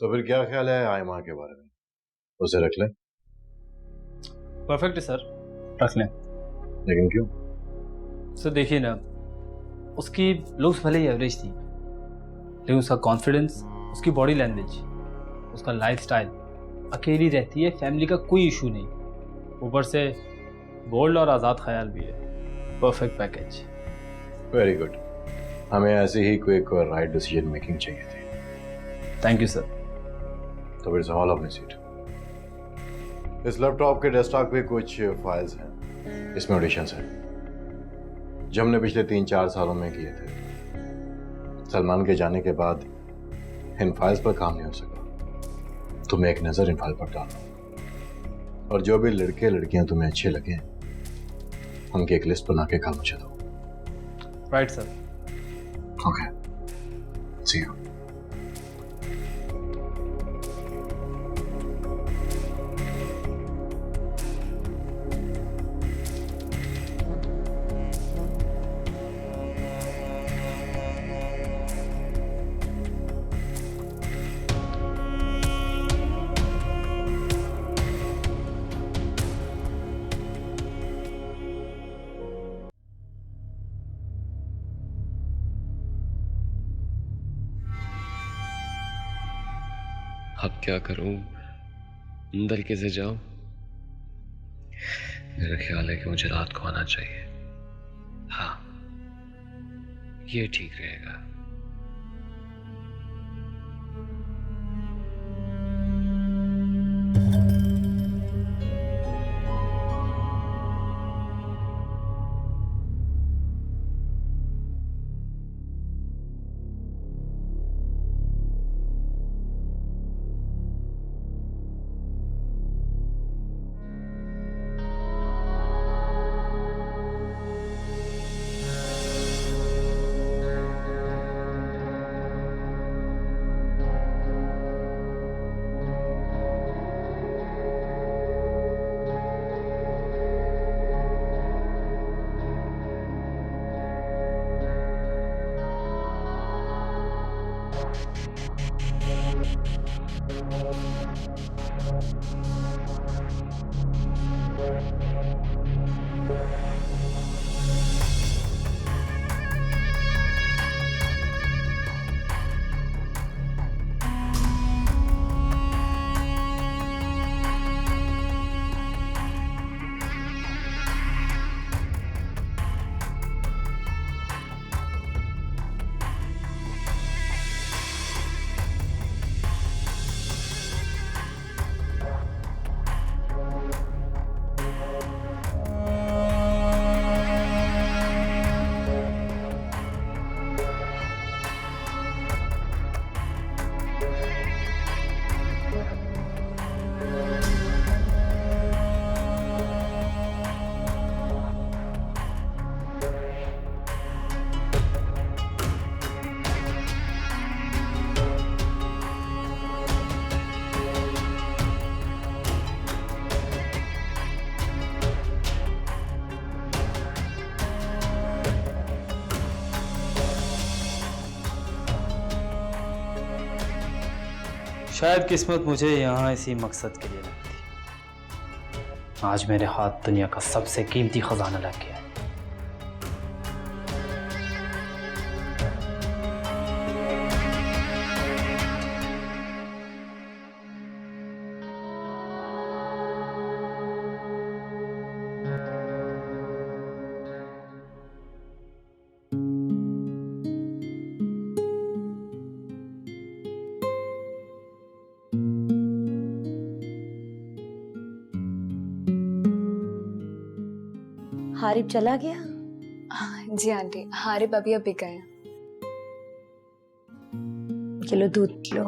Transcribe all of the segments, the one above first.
तो फिर क्या ख्याल है आयमा के बारे में? उसे रख लें? परफेक्ट है सर, रख लें। लेकिन क्यों? सर देखिए ना, उसकी लुक्स भले ही एवरेज थी, लेकिन उसका कॉन्फिडेंस, उसकी बॉडी लैंग्वेज, उसका लाइफस्टाइल, अकेली रहती है, फैमिली का कोई इशू नहीं, ऊपर से बोल्ड और आज़ाद ख्याल भी है। Perfect package. Very good. हमें ऐसी ही क्विक और राइट डिसीजन मेकिंग चाहिए थी। Thank you sir. तो फिर ऑल अपनी सीट। इस लैपटॉप के डेस्कटॉप पे कुछ फाइल्स हैं, इसमें ऑडिशंस हैं जो हमने पिछले 3-4 सालों में किए थे। सलमान के जाने के बाद इन फाइल्स पर काम नहीं हो सका। तुम्हें एक नजर इन फाइल पर डालो और जो भी लड़के लड़कियां तुम्हें अच्छे लगे उनकी एक लिस्ट बना के कल मुझे दो। Right sir. Okay, see you. अब क्या करूं, अंदर कैसे जाऊं? मेरा ख्याल है कि मुझे रात को आना चाहिए। हाँ, ये ठीक रहेगा। शायद किस्मत मुझे यहाँ इसी मकसद के लिए रखी थी। आज मेरे हाथ दुनिया का सबसे कीमती खजाना लग गया है। हारिब चला गया? जी आंटी, हारिब अभी गए हैं। चलो दूध लो।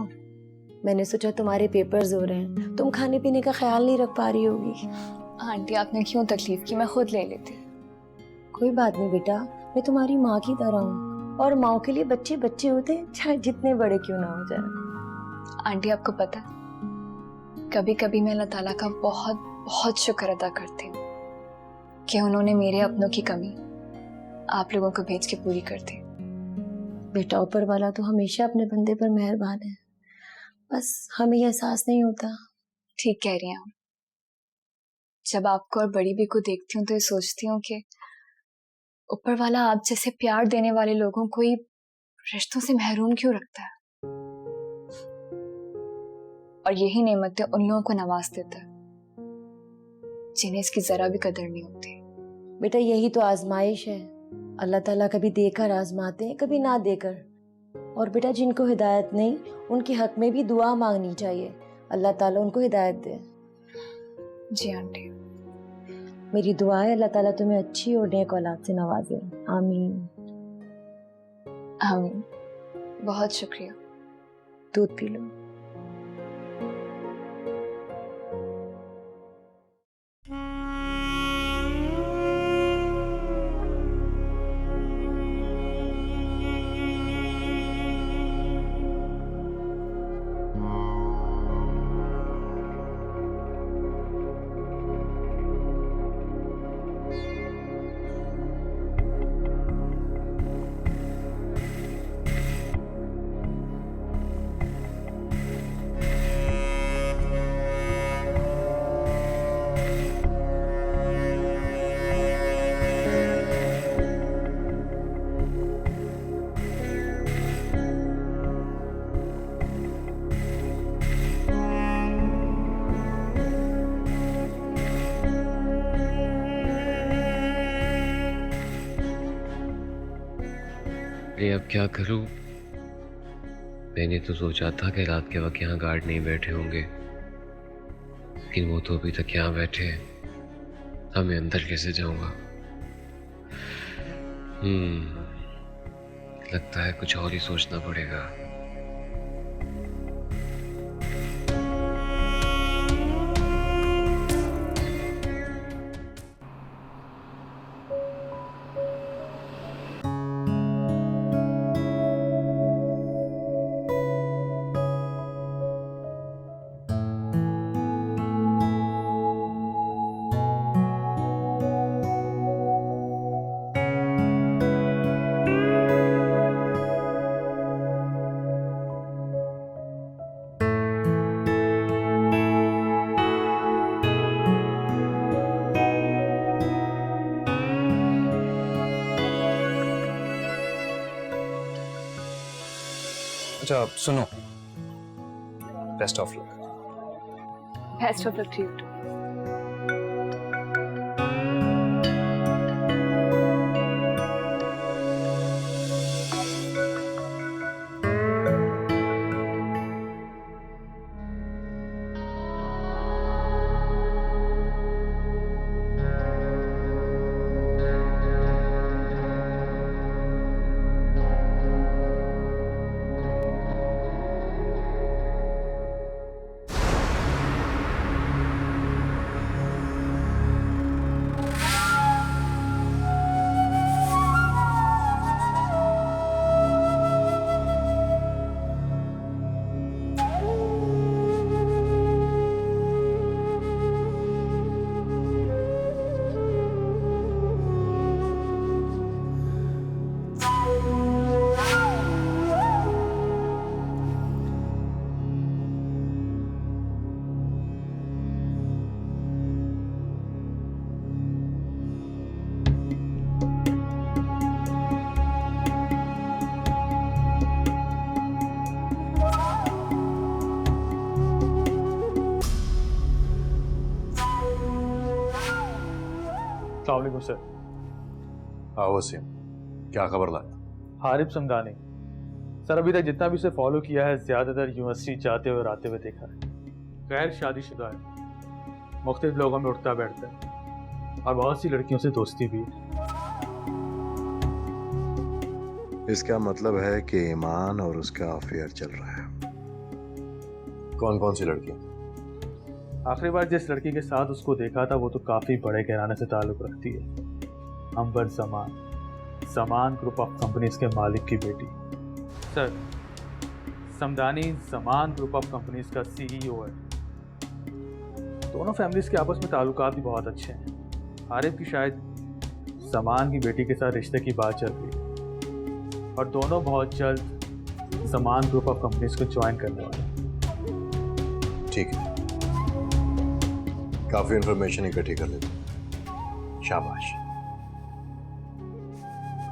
मैंने सोचा तुम्हारे पेपर्स हो रहे हैं, तुम खाने पीने का ख्याल नहीं रख पा रही होगी। आंटी आपने क्यों तकलीफ की, मैं खुद ले लेती। कोई बात नहीं बेटा, मैं तुम्हारी माँ की तरह हूँ और माँ के लिए बच्चे बच्चे होते हैं, चाहे जितने बड़े क्यों ना हो जाए। आंटी आपको पता है, कभी कभी मैं अल्लाह ताला का बहुत बहुत शुक्र अदा करती हूँ कि उन्होंने मेरे अपनों की कमी आप लोगों को भेज के पूरी कर दी। बेटा ऊपर वाला तो हमेशा अपने बंदे पर मेहरबान है, बस हमें ये एहसास नहीं होता। ठीक कह रही हैं आप। जब आपको और बड़ी भी को देखती हूँ तो ये सोचती हूँ कि ऊपर वाला आप जैसे प्यार देने वाले लोगों को ही रिश्तों से महरूम क्यों रखता है, और यही नेमतें उन लोगों को नवाज देता है जिन्हें इसकी जरा भी कदर नहीं होती। बेटा यही तो आजमाइश है, अल्लाह ताला कभी देकर आजमाते हैं, कभी ना देकर। और बेटा जिनको हिदायत नहीं उनके हक में भी दुआ मांगनी चाहिए, अल्लाह ताला उनको हिदायत दे। जी आंटी। मेरी दुआ है अल्लाह ताला तुम्हें अच्छी और नेक औलाद से नवाजे। आमीन। आमीन। बहुत शुक्रिया। दूध पी लो। अरे अब क्या करूं? मैंने तो सोचा था कि रात के वक्त यहाँ गार्ड नहीं बैठे होंगे, लेकिन वो तो अभी तक यहाँ बैठे हैं। अब मैं अंदर कैसे जाऊंगा? लगता है कुछ और ही सोचना पड़ेगा। अच्छा सुनो, best of luck. Best of luck to you. अस्सलाम वालेकुम सर। हाँ वसीम, क्या खबर लाया? हारिब समदानी सर, अभी तक जितना भी उसे फॉलो किया है ज़्यादातर यूनिवर्सिटी जाते हुए और आते हुए देखा है। गैर शादीशुदा है, मुख्तलिफ लोगों में उठता बैठता है और बहुत सी लड़कियों से दोस्ती भी है। इसका मतलब है कि ईमान और उसका अफेयर चल रहा है। कौन कौन सी लड़की? आखिरी बार जिस लड़की के साथ उसको देखा था वो तो काफ़ी बड़े घराने से ताल्लुक़ रखती है। अंबर जमान ग्रुप ऑफ कंपनीज के मालिक की बेटी। Sir, Samdani Zaman group of companies का CEO है। दोनों फैमिलीज के आपस में ताल्लुकात भी बहुत अच्छे हैं। हारिब की शायद जमान की बेटी के साथ रिश्ते की बात चल रही है और दोनों बहुत जल्द जमान ग्रुप ऑफ कंपनीज को ज्वाइन करने वाले हैं। ठीक है, काफी इंफॉर्मेशन इकट्ठी कर लेते हैं। शाबाश।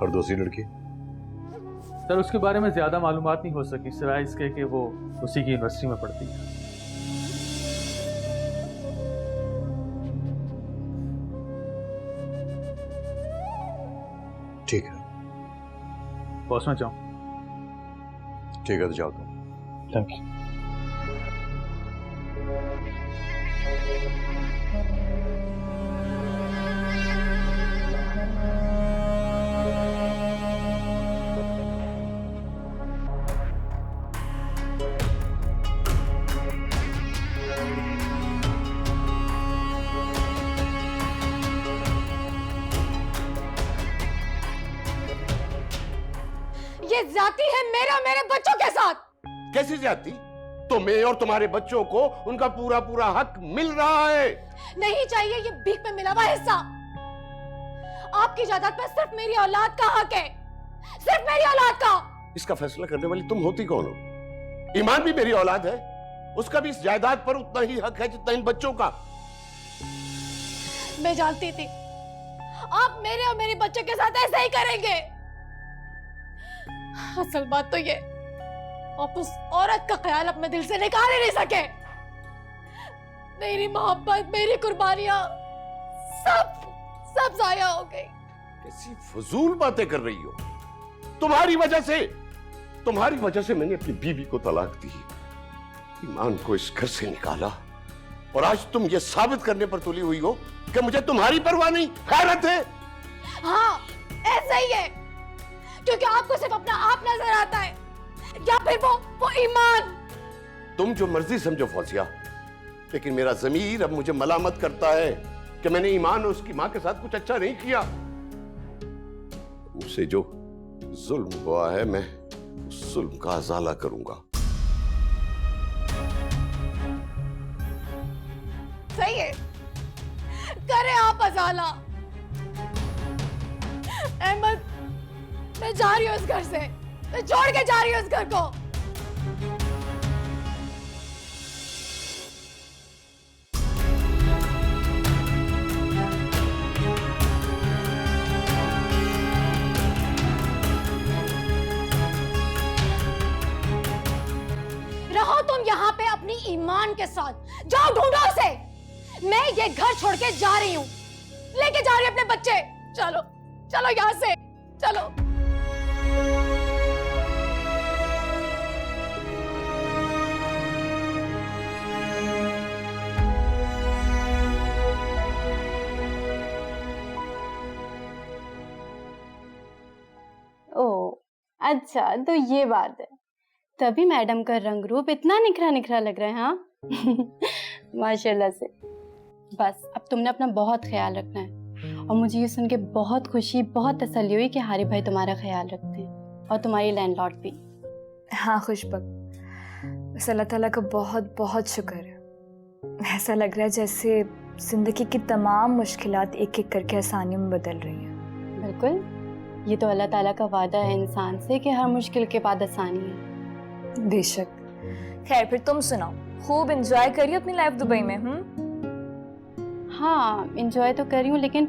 और दूसरी लड़की? सर उसके बारे में ज्यादा मालूमात नहीं हो सकी, सिवाय इसके कि वो उसी की यूनिवर्सिटी में पढ़ती है। ठीक है, पहुंचना चाहूँ? ठीक है, तो जाओ तुम। Thank you. ये जाती है मेरा मेरे बच्चों के साथ। कैसी ज्यादती? तुम्हें और तुम्हारे बच्चों को उनका पूरा पूरा हक मिल रहा है। नहीं चाहिए ये भीख में मिला हुआ हिस्सा। आपकी जायदाद पर सिर्फ मेरी औलाद का हक है, सिर्फ मेरी औलाद का। इसका फैसला करने वाली तुम होती कौन हो? ईमान भी मेरी औलाद है, उसका भी इस जायदाद पर उतना ही हक है जितना इन बच्चों का। मैं जानती थी आप मेरे और मेरे बच्चों के साथ ऐसा ही करेंगे। असल बात तो ये, आप उस औरत का ख्याल अपने दिल से निकाल ही नहीं सके। मेरी मोहब्बत, मेरी कुर्बानियां सब जाया हो गई। कैसी फजूल बातें कर रही हो? तुम्हारी वजह से मैंने अपनी बीवी को तलाक दी, ईमान को इस घर से निकाला, और आज तुम ये साबित करने पर तुली हुई हो कि मुझे तुम्हारी परवाह नहीं, खैरत है। हाँ, ऐसा ही है, क्योंकि आपको सिर्फ अपना आप नजर आता है, या फिर वो ईमान। तुम जो मर्जी समझो फौजिया, लेकिन मेरा ज़मीर अब मुझे मलामत करता है कि मैंने ईमान और उसकी मां के साथ कुछ अच्छा नहीं किया। मुझसे जो जुल्म हुआ है, मैं उस जुल्म का अजाला करूंगा। सही है, करें आप अजाला। अहमद, मैं जा रही हूँ इस घर से, मैं छोड़ के जा रही हूँ इस घर को। रहो तुम यहाँ पे अपनी ईमान के साथ, जाओ ढूंढो उसे। मैं ये घर छोड़ के जा रही हूँ, लेके जा रही हूँ अपने बच्चे। चलो चलो यहाँ से, चलो। ओह अच्छा, तो ये बात है, तभी मैडम का रंग रूप इतना निखरा निखरा लग रहा है। हाँ माशाल्लाह से। बस अब तुमने अपना बहुत ख्याल रखना है, और मुझे ये सुन के बहुत खुशी, बहुत तसल्ली हुई कि हारिफ भाई तुम्हारा ख्याल रखते हैं, और तुम्हारी लैंडलॉर्ड भी। हाँ खुशबक, बस अल्लाह ताला का बहुत बहुत शुक्र है। ऐसा लग रहा है जैसे जिंदगी की तमाम मुश्किलात एक एक करके आसानियों में बदल रही हैं। बिल्कुल, ये तो अल्लाह ताला का वादा है इंसान से कि हर मुश्किल के बाद आसानी है। बेशक। खैर फिर तुम सुनाओ, खूब एंजॉय करिए अपनी लाइफ दुबई में। हाँ एंजॉय तो कर रही हूँ, लेकिन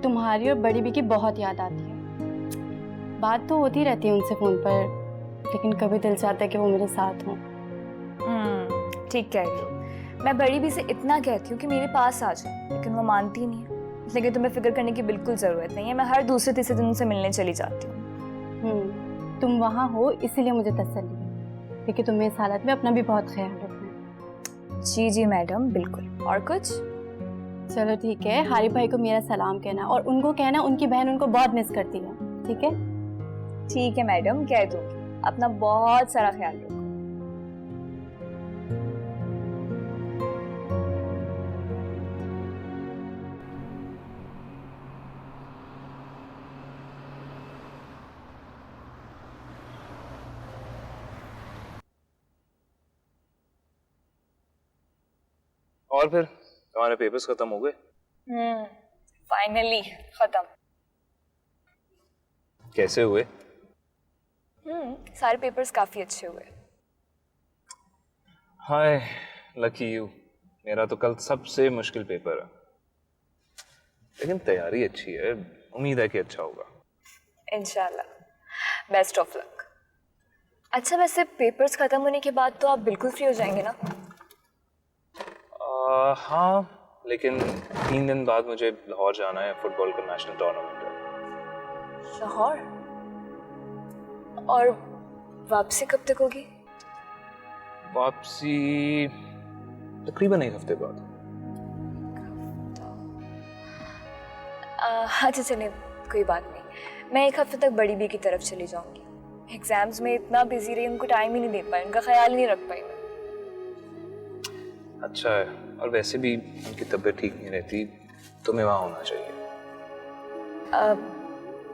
तुम्हारी और बड़ी बी की बहुत याद आती है। बात तो होती रहती है उनसे फ़ोन पर, लेकिन कभी दिल चाहता है कि वो मेरे साथ हों। ठीक कह रही हो। मैं बड़ी बी से इतना कहती हूँ कि मेरे पास आ जाए, लेकिन वो मानती नहीं है। लेकिन तुम्हें फिक्र करने की बिल्कुल ज़रूरत नहीं है, मैं हर दूसरे तीसरे दिन उनसे मिलने चली जाती हूँ। तुम वहाँ हो इसीलिए मुझे तसल्ली है, क्योंकि तुम्हें इस हालत में अपना भी बहुत ख्याल रखना है। जी जी मैडम, बिल्कुल। और कुछ? चलो ठीक है, हारिफ भाई को मेरा सलाम कहना, और उनको कहना उनकी बहन उनको बहुत मिस करती है। ठीक है? ठीक है मैडम, कह दूँगी। अपना बहुत सारा ख्याल रखो। और फिर तुम्हारे पेपर्स खत्म हो गए? फाइनली खत्म। कैसे हुए? सारे पेपर्स काफी अच्छे हुए। हाय, लकी यू, मेरा तो कल सबसे मुश्किल पेपर है, लेकिन तैयारी अच्छी है, उम्मीद है कि अच्छा होगा। इंशाल्लाह, बेस्ट ऑफ लक। अच्छा, वैसे पेपर्स खत्म होने के बाद तो आप बिल्कुल फ्री हो जाएंगे ना? हाँ, लेकिन 3 दिन बाद मुझे लाहौर जाना है, फुटबॉल का नेशनल टूर्नामेंट है। लाहौर? और वापसी कब तक होगी? वापसी तकरीबन 1 हफ्ते बाद। अच्छा चलिए, कोई बात नहीं, मैं 1 हफ्ते तक बड़ी बी की तरफ चली जाऊंगी। एग्जाम्स में इतना बिजी रही, उनको टाइम ही नहीं दे पाई, उनका ख्याल ही नहीं रख पाई मैं। अच्छा है, और वैसे भी उनकी तबीयत ठीक नहीं रहती, तुम्हें वहाँ होना चाहिए।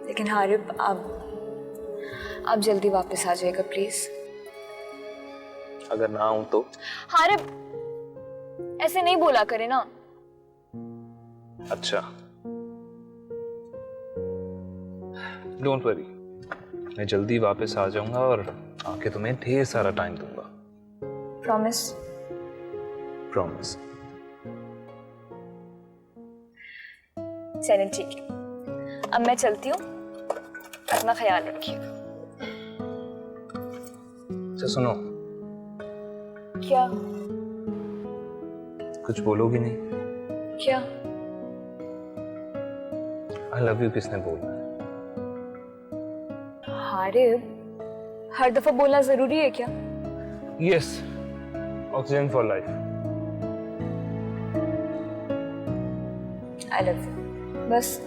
लेकिन हारिब, आप जल्दी वापस आ जाइएगा प्लीज। अगर ना आऊँ तो? हारिब, ऐसे नहीं बोला करे ना। अच्छा, डोंट वरी, मैं जल्दी वापस आ जाऊंगा और आके तुम्हें ढेर सारा टाइम दूंगा। प्रॉमिस? प्रॉमिस। चलें ठीक है, अब मैं चलती हूँ, अपना ख्याल रखिए। अच्छा सुनो। क्या? कुछ बोलोगी नहीं? क्या? आई लव यू किसने बोला है? हारिब, हर दफा बोलना जरूरी है क्या? Yes, oxygen for life. I love you, बस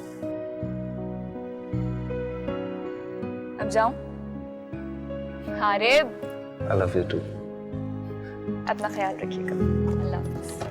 अब जाऊं? Harib, I love you to. अपना ख्याल रखिएगा। अल्लाह हाफ़िज़।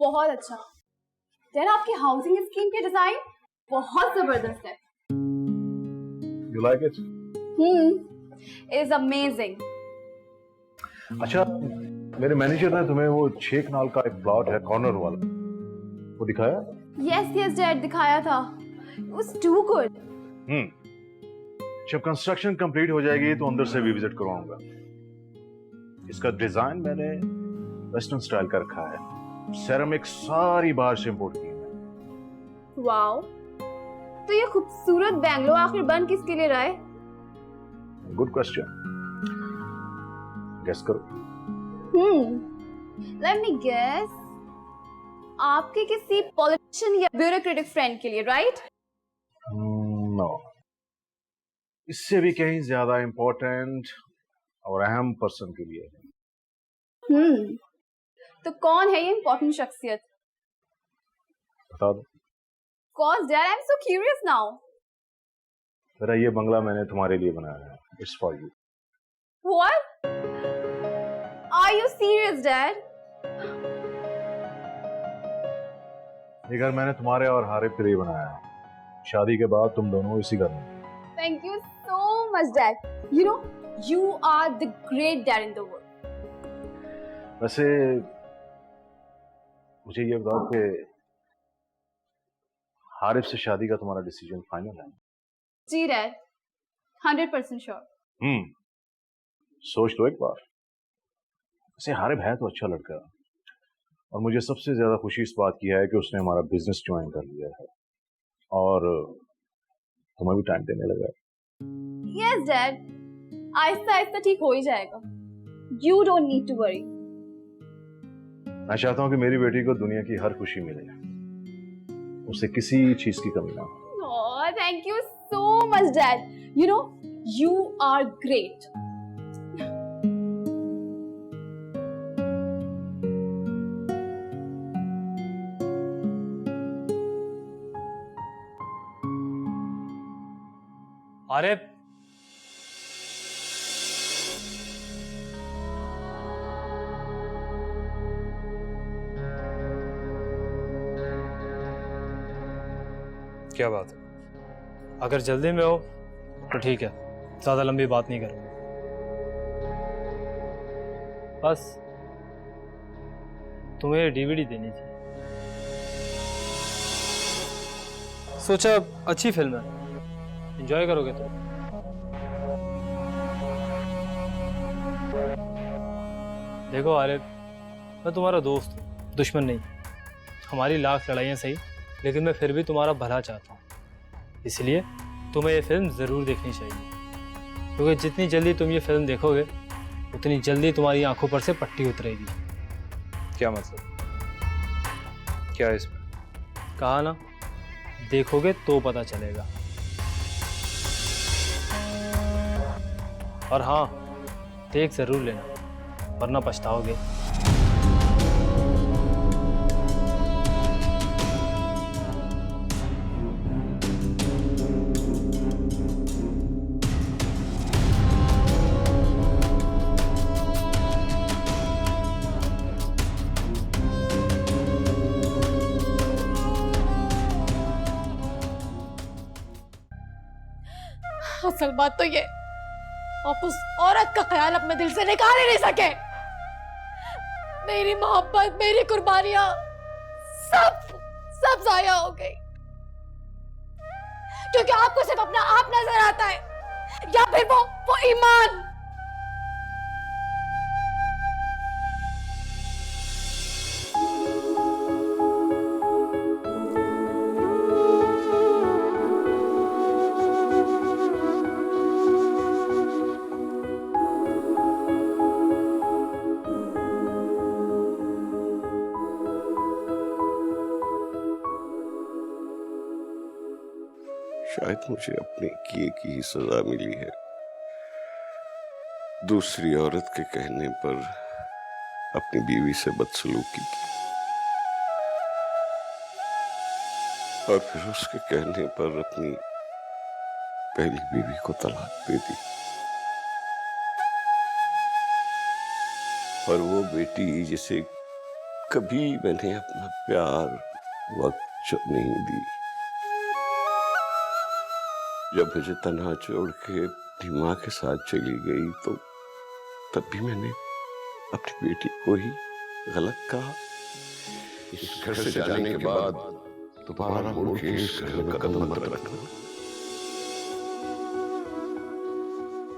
बहुत अच्छा। देन आपकी हाउसिंग स्कीम की डिजाइन बहुत जबरदस्त है। You like it? Is amazing. अच्छा, मेरे मैनेजर ने तुम्हें वो 6 कनाल का एक प्लॉट है कॉर्नर वाला, वो दिखाया? यस डैड, दिखाया था। It was too good. जब कंस्ट्रक्शन कंप्लीट हो जाएगी तो अंदर से भी विजिट करवाऊंगा। इसका डिजाइन मैंने वेस्टर्न स्टाइल का रखा है, सेरामिक सारी बाहर से इंपोर्ट की है। वाओ, तो ये खूबसूरत बैंगलो आखिर बन किसके लिए रहा है? गुड क्वेश्चन, गेस करो। लेट मी गेस, आपके किसी पॉलिटिशियन या ब्यूरोक्रेटिक फ्रेंड के लिए, राइट? नो, इससे भी कहीं ज्यादा इंपॉर्टेंट और अहम पर्सन के लिए है। तो कौन है ये इंपॉर्टेंट शख्सियत? बता दो। Cause Dad, I'm so curious now. मेरा ये बंगला मैंने तुम्हारे लिए बनाया है, it's for you. What? Are you serious, Dad? ये घर मैंने तुम्हारे और हारिब के लिए बनाया है। शादी के बाद तुम दोनों इसी घर में। Thank you so much, Dad. You know, you are the great dad in the world. वैसे मुझे ये बताओ कि हारिब से शादी का तुम्हारा डिसीजन फाइनल है? जी Dad, 100% sure. सोच लो एक बार। वैसे हारिब है तो अच्छा लड़का, और मुझे सबसे ज्यादा खुशी इस बात की है कि उसने हमारा बिजनेस ज्वाइन कर लिया है और तुम्हें भी टाइम देने लगा है। Yes, Dad. आहिस्ता आहिस्ता ठीक हो ही जाएगा. You don't need to worry. मैं चाहता हूं कि मेरी बेटी को दुनिया की हर खुशी मिले, उसे किसी चीज की कमी ना हो। Oh, thank you so much, Dad. You know, you are great. Arif, क्या बात है? अगर जल्दी में हो तो ठीक है, ज़्यादा लंबी बात नहीं करूँगा। बस तुम्हें डीवीडी देनी थी। सोचा अच्छी फिल्म है, एंजॉय करोगे तो। देखो आरिफ, मैं तुम्हारा दोस्त हूँ, दुश्मन नहीं। हमारी लाख लड़ाइयाँ सही, लेकिन मैं फिर भी तुम्हारा भला चाहता हूँ। इसलिए तुम्हें ये फिल्म ज़रूर देखनी चाहिए, क्योंकि जितनी जल्दी तुम ये फिल्म देखोगे उतनी जल्दी तुम्हारी आंखों पर से पट्टी उतरेगी। क्या मतलब? क्या है इसमें? कहा ना, देखोगे तो पता चलेगा। और हाँ, देख ज़रूर लेना, वरना पछताओगे। असल बात तो ये, आप उस औरत का ख्याल अपने दिल से निकाल ही नहीं सके। मेरी मोहब्बत, मेरी कुर्बानियां सब जाया हो गई, क्योंकि आपको सिर्फ अपना आप नजर आता है, या फिर वो ईमान। शायद मुझे अपने किए की ही सजा मिली है। दूसरी औरत के कहने पर अपनी बीवी से बदसलूकी की, और फिर उसके कहने पर अपनी पहली बीवी को तलाक दे दी। और वो बेटी जिसे कभी मैंने अपना प्यार, वक्त नहीं दी, जब मुझे तन्हा छोड़ के अपनी माँ के साथ चली गई, तो तब भी मैंने अपनी बेटी को ही गलत कहा। इस घर से जाने के बाद दोबारा मुड़ के इस घर में कदम मत रखना।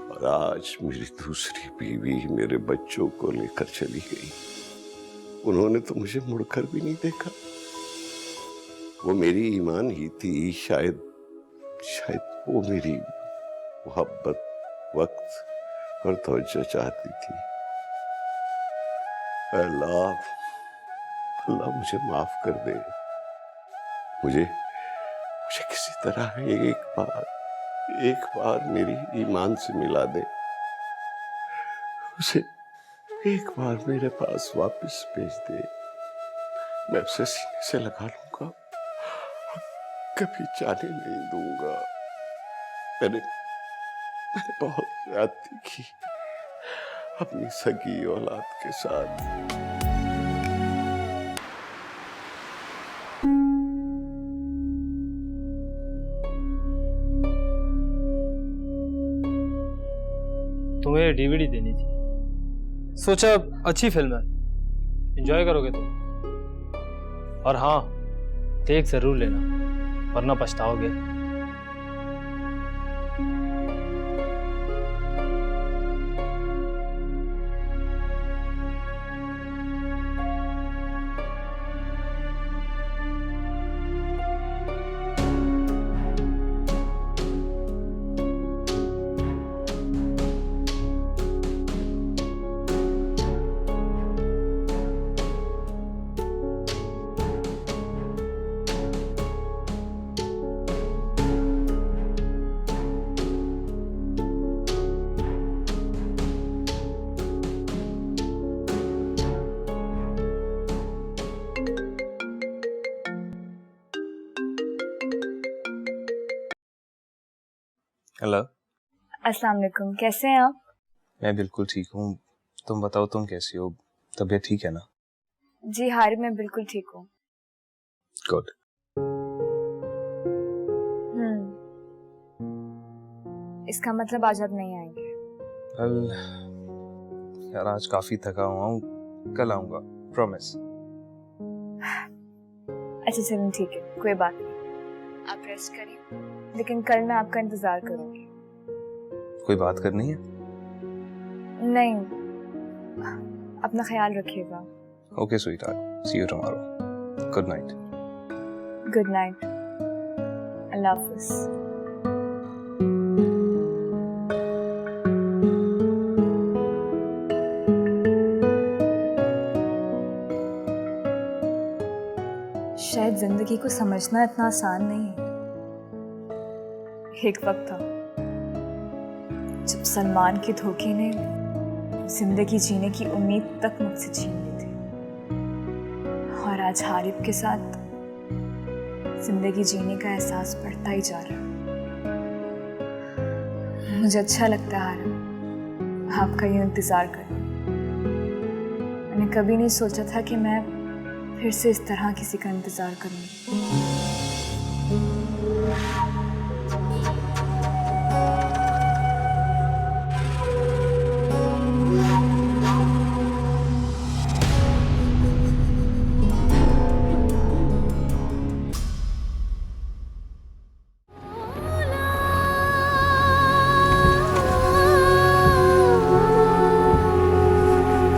और आज मेरी दूसरी बीवी मेरे बच्चों को लेकर चली गई। उन्होंने तो मुझे मुड़कर भी नहीं देखा। वो मेरी ईमान ही थी, शायद वो मेरी मोहब्बत, वक्त और तवज्जो चाहती थी। अल्लाह मुझे माफ कर दे। मुझे किसी तरह एक बार मेरी ईमान से मिला दे। उसे एक बार मेरे पास वापस भेज दे। मैं उसे सीने से लगा लूंगा, कभी जाने नहीं दूंगा। मैंने बहुत ज्यादती की अपनी सगी औलाद के साथ। तुम्हें डीवीडी देनी थी। सोचा अच्छी फिल्म है, एंजॉय करोगे तुम। और हाँ, देख जरूर लेना, वरना पछताओगे। हेलो। अस्सलाम वालेकुम, कैसे हैं आप? मैं बिल्कुल ठीक हूँ, तुम बताओ तुम कैसी हो? तबीयत ठीक है ना? जी हारिफ, मैं बिल्कुल ठीक हूँ। गुड। इसका मतलब आज आप नहीं आएंगे? कल यार आज काफी थका हुआ हूँ, कल आऊंगा, प्रॉमिस। अच्छा चलो ठीक है, कोई बात नहीं, आप रेस्ट करिए, लेकिन कल मैं आपका इंतजार करूंगी। कोई बात करनी है? नहीं, अपना ख्याल रखिएगा। Okay sweetheart, see you tomorrow. Good night. Good night, अल्लाह हाफिज। शायद जिंदगी को समझना इतना आसान नहीं है। एक वक्त था जब सलमान के धोखे ने जिंदगी जीने की उम्मीद तक मुझसे छीन ली थी, और आज हारिब के साथ जिंदगी जीने का एहसास बढ़ता ही जा रहा है। मुझे अच्छा लगता है हारिब, आपका यूं इंतजार करना। मैंने कभी नहीं सोचा था कि मैं फिर से इस तरह किसी का इंतजार करूंगी।